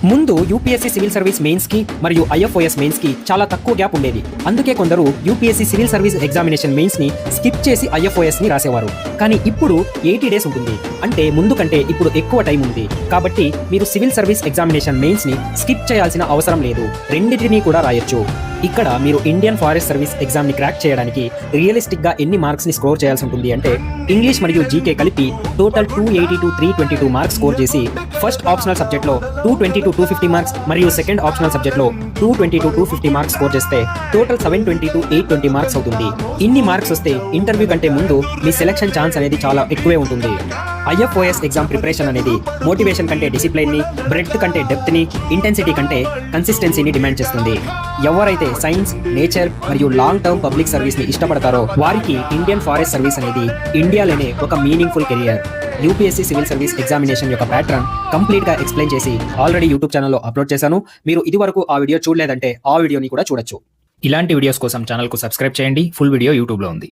ముందు UPSC civil service mains కి మరియు ఐఎఫ్ఓఎస్ మెయిన్స్ కి చాలా తక్కువ గ్యాప్ ఉండేది. అందుకే కొందరు UPSC civil service examination mains ని స్కిప్ చేసి ఐఎఫ్ఓఎస్ ని రాసేవారు. కానీ ఇప్పుడు 80 డేస్ ఉంటుంది. అంటే ముందు కంటే ఇప్పుడు ఎక్కువ టైం ఉంది. కాబట్టి మీరు సివిల్ సర్వీస్ ఎగ్జామినేషన్ మెయిన్స్ ని స్కిప్ చేయాల్సిన అవసరం లేదు. రెండింటినీ కూడా రాయొచ్చు. ఇక్కడ మీరు ఇండియన్ ఫారెస్ట్ సర్వీస్ ఎగ్జామ్ ని క్రాక్ చేయడానికి రియలిస్టిక్ గా ఎన్ని మార్క్స్ ని స్కోర్ చేయాల్సి ఉంటుంది అంటే ఇంగ్లీష్ మరియు జీకే కలిపి టోటల్ 280 to 322 మార్క్స్ స్కోర్ చేసి ఫస్ట్ ఆప్షనల్ సబ్జెక్ట్ లో 220 to 250 మార్క్స్ మరియు సెకండ్ ఆప్షనల్ సబ్జెక్ట్ లో 220 to 250 మార్క్స్ స్కోర్ చేస్తే టోటల్ 720 to 820 మార్క్స్ అవుతుంది. ఇన్ని మార్క్స్ వస్తే ఇంటర్వ్యూ కంటే ముందు మీ సెలక్షన్ ఛాన్స్ అనేది చాలా ఎక్కువే ఉంటుంది. ఐఎఫ్ఓఎస్ ఎగ్జామ్ ప్రిపరేషన్ అనేది మోటివేషన్ కంటే డిసిప్లైన్ ని, బ్రెడ్త్ కంటే డెప్త్ ని, ఇంటెన్సిటీ కంటే కన్సిస్టెన్సీని డిమాండ్ చేస్తుంది. ఎవరైతే సైన్స్, నేచర్ మరియు లాంగ్ టర్మ్ పబ్లిక్ సర్వీస్ ని ఇష్టపడతారో వారికి ఇండియన్ ఫారెస్ట్ సర్వీస్ అనేది ఇండియాలోనే ఒక meaningful career. UPSC civil service examination యొక్క ప్యాటర్న్ కంప్లీట్ గా ఎక్స్ప్లెయిన్ చేసి ఆల్రెడీ యూట్యూబ్ ఛానల్లో అప్లోడ్ చేశాను. మీరు ఇదివరకు ఆ వీడియో చూడలేదంటే ఆ వీడియోని కూడా చూడొచ్చు. ఇలాంటి వీడియోస్ కోసం ఛానల్ కు సబ్స్క్రైబ్ చేయండి. ఫుల్ వీడియో యూట్యూబ్ లో ఉంది.